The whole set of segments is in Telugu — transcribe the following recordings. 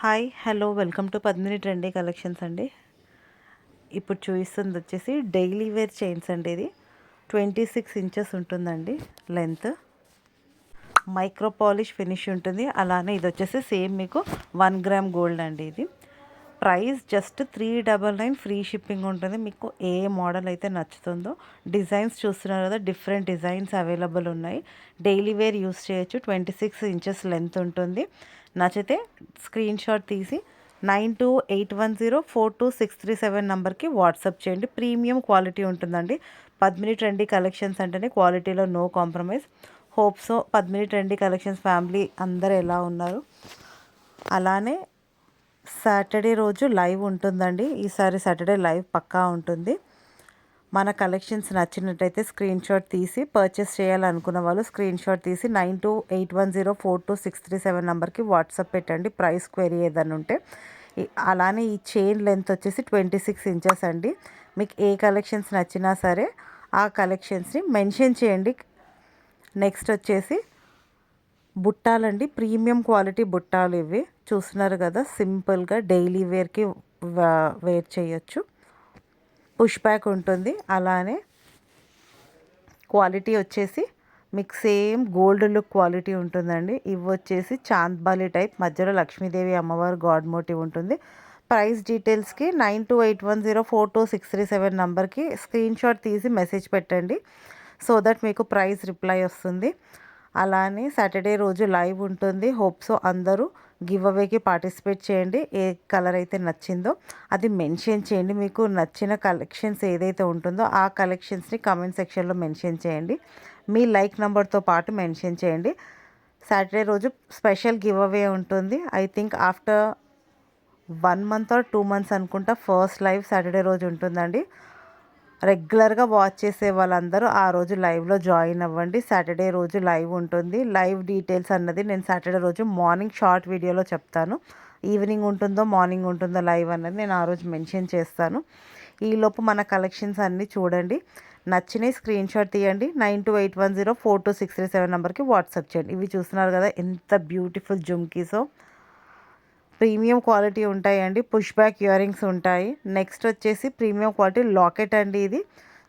Hi hello welcome to Padmini trendy collections అండి. ఇప్పుడు చూపిస్తుంది వచ్చేసి డైలీ వేర్ చైన్స్ అండి. ఇది 26 ఇంచెస్ ఉంటుందండి లెంత్. మైక్రో పాలిష్ ఫినిష్ ఉంటుంది. అలానే ఇది వచ్చేసి సేమ్ మీకు 1 గ్రామ్ గోల్డ్ అండి. ఇది ప్రైస్ జస్ట్ 399 ఫ్రీ షిప్పింగ్ ఉంటుంది. మీకు ఏ మోడల్ అయితే నచ్చుతుందో డిజైన్స్ చూస్తున్నారు కదా, డిఫరెంట్ డిజైన్స్ అవైలబుల్ ఉన్నాయి. డైలీ వేర్ యూస్ చేయొచ్చు. 26 ఇంచెస్ లెంత్ ఉంటుంది. నచ్చితే స్క్రీన్ షాట్ తీసి 9281042637 నెంబర్కి వాట్సాప్ చేయండి. ప్రీమియం క్వాలిటీ ఉంటుందండి. పద్మిని ట్రెండీ కలెక్షన్స్ అంటేనే క్వాలిటీలో no compromise. Hopes Padmini trendy collections family అందరూ ఎలా ఉన్నారు. అలానే సాటర్డే రోజు లైవ్ ఉంటుందండి. ఈసారి సాటర్డే లైవ్ పక్కా ఉంటుంది. మన కలెక్షన్స్ నచ్చినట్టయితే స్క్రీన్ షాట్ తీసి పర్చేస్ చేయాలనుకున్న వాళ్ళు స్క్రీన్ షాట్ తీసి 9281042637 నెంబర్కి వాట్సాప్ పెట్టండి. ప్రైస్ క్వెరీ ఏదైనా ఉంటే. అలానే ఈ చైన్ లెంత్ వచ్చేసి 26 ఇంచెస్ అండి. మీకు ఏ కలెక్షన్స్ నచ్చినా సరే ఆ కలెక్షన్స్ని మెన్షన్ చేయండి. నెక్స్ట్ వచ్చేసి బుట్టాలండి. ప్రీమియం క్వాలిటీ బుట్టాలు ఇవి చూస్తున్నారు కదా, సింపుల్గా డైలీ వేర్కి వేర్ చేయొచ్చు. పుష్ బ్యాక్ ఉంటుంది. అలానే క్వాలిటీ వచ్చేసి మీకు సేమ్ గోల్డ్ లుక్ క్వాలిటీ ఉంటుందండి. ఇవి వచ్చేసి చాంద్బాలి టైప్, మధ్యలో లక్ష్మీదేవి అమ్మవారు గాడ్ మోటివ్ ఉంటుంది. ప్రైస్ డీటెయిల్స్కి 9281042637 నెంబర్కి స్క్రీన్ షాట్ తీసి మెసేజ్ పెట్టండి. సో దట్ మీకు ప్రైస్ రిప్లై వస్తుంది. అలానే సాటర్డే రోజు లైవ్ ఉంటుంది. హోప్స్ అందరూ గివ్ అవేకి పార్టిసిపేట్ చేయండి. ఏ కలర్ అయితే నచ్చిందో అది మెన్షన్ చేయండి. మీకు నచ్చిన కలెక్షన్స్ ఏదైతే ఉంటుందో ఆ కలెక్షన్స్ని కామెంట్ సెక్షన్లో మెన్షన్ చేయండి. మీ లైక్ నెంబర్తో పాటు మెన్షన్ చేయండి. సాటర్డే రోజు స్పెషల్ గివ్ అవే ఉంటుంది. I think after 1 month or 2 months అనుకుంటా ఫస్ట్ లైవ్ సాటర్డే రోజు ఉంటుందండి. రెగ్యులర్గా వాచ్ చేసే వాళ్ళందరూ ఆ రోజు లైవ్లో జాయిన్ అవ్వండి. సాటర్డే రోజు లైవ్ ఉంటుంది. లైవ్ డీటెయిల్స్ అన్నది నేను సాటర్డే రోజు మార్నింగ్ షార్ట్ వీడియోలో చెప్తాను. ఈవినింగ్ ఉంటుందో మార్నింగ్ ఉంటుందో లైవ్ అన్నది నేను ఆ రోజు మెన్షన్ చేస్తాను. ఈలోపు మన కలెక్షన్స్ అన్నీ చూడండి. నచ్చినవి స్క్రీన్ షాట్ తీయండి. 9281042637 నెంబర్కి వాట్సాప్ చేయండి. ఇవి చూస్తున్నారు కదా ఎంత బ్యూటిఫుల్ జుమ్కీసో, ప్రీమియం క్వాలిటీ ఉంటాయండి. పుష్ బ్యాక్ ఇయర్ రింగ్స్ ఉంటాయి. నెక్స్ట్ వచ్చేసి ప్రీమియం క్వాలిటీ లాకెట్ అండి. ఇది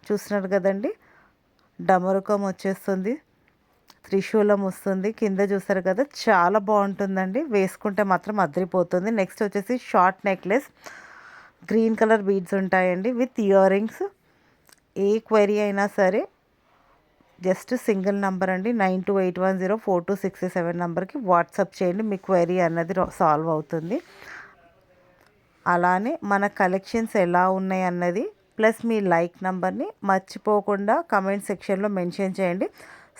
చూస్తున్నారు కదండి, డమరుకం వచ్చేస్తుంది, త్రిశూలం వస్తుంది, కింద చూస్తారు కదా, చాలా బాగుంటుందండి. వేసుకుంటే మాత్రం అదిరిపోతుంది. నెక్స్ట్ వచ్చేసి short necklace, green colour beads ఉంటాయండి విత్ ఇయర్ రింగ్స్. ఏ క్వైరీ అయినా సరే జస్ట్ సింగిల్ నెంబర్ అండి, 9281042637 నెంబర్కి వాట్సాప్ చేయండి. మీ క్వైరీ అన్నది సాల్వ్ అవుతుంది. అలానే మన కలెక్షన్స్ ఎలా ఉన్నాయి అన్నది ప్లస్ మీ లైక్ నెంబర్ని మర్చిపోకుండా కమెంట్ సెక్షన్లో మెన్షన్ చేయండి.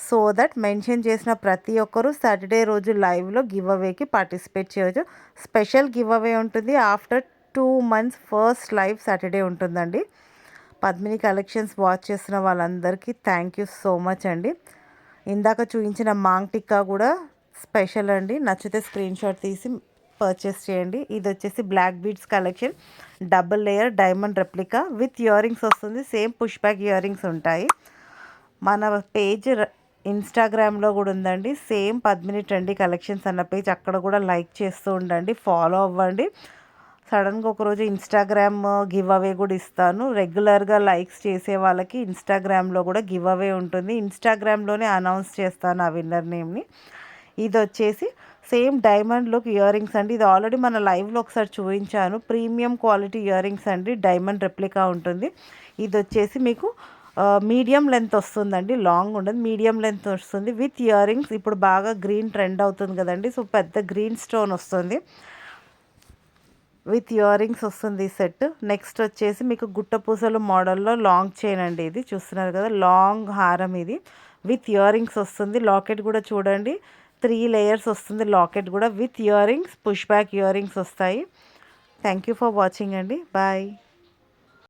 సో దట్ మెన్షన్ చేసిన ప్రతి ఒక్కరూ సాటర్డే రోజు లైవ్లో గివ్ అవేకి పార్టిసిపేట్ చేయవచ్చు. స్పెషల్ గివ్ అవే ఉంటుంది. After 2 months first live Saturday ఉంటుందండి. పద్మిని కలెక్షన్స్ వాచ్ చేస్తున్న వాళ్ళందరికీ థ్యాంక్ యూ సో మచ్ అండి. ఇందాక చూపించిన మాంగ్ టిక్కా కూడా స్పెషల్ అండి. నచ్చితే స్క్రీన్ షాట్ తీసి పర్చేస్ చేయండి. ఇది వచ్చేసి black beads collection, double layer diamond replica with ear rings వస్తుంది. Same push back ear rings ఉంటాయి. మన పేజ్ ఇన్స్టాగ్రామ్లో కూడా ఉందండి. సేమ్ పద్మిని ట్రెండీ కలెక్షన్స్ అన్న పేజ్, అక్కడ కూడా లైక్ చేస్తూ ఉండండి, ఫాలో అవ్వండి. సడన్గా ఒకరోజు ఇన్స్టాగ్రామ్ గివ్ అవే కూడా ఇస్తాను. రెగ్యులర్గా లైక్స్ చేసే వాళ్ళకి ఇన్స్టాగ్రామ్లో కూడా గివ్ అవే ఉంటుంది. ఇన్స్టాగ్రామ్లోనే అనౌన్స్ చేస్తాను ఆ విన్నర్ నేమ్ని. ఇది వచ్చేసి same diamond look ear rings అండి. ఇది ఆల్రెడీ మన లైవ్లో ఒకసారి చూపించాను. ప్రీమియం క్వాలిటీ ఇయర్ రింగ్స్ అండి, డైమండ్ రెప్లికా ఉంటుంది. ఇది వచ్చేసి మీకు మీడియం లెంత్ వస్తుందండి, లాంగ్ ఉండదు, మీడియం లెంత్ వస్తుంది విత్ ఇయర్ రింగ్స్. ఇప్పుడు బాగా గ్రీన్ ట్రెండ్ అవుతుంది కదండి, సో పెద్ద గ్రీన్ స్టోన్ వస్తుంది విత్ ఇయర్ రింగ్స్ వస్తుంది ఈ సెట్. నెక్స్ట్ వచ్చేసి మీకు గుట్టపూసలు మోడల్లో లాంగ్ చైన్ అండి. ఇది చూస్తున్నారు కదా, లాంగ్ హారం ఇది విత్ ఇయర్ రింగ్స్ వస్తుంది. లాకెట్ కూడా చూడండి, 3 లేయర్స్ వస్తుంది లాకెట్ కూడా with ear rings. Push back ear rings వస్తాయి. థ్యాంక్ యూ ఫర్ వాచింగ్ అండి. బాయ్.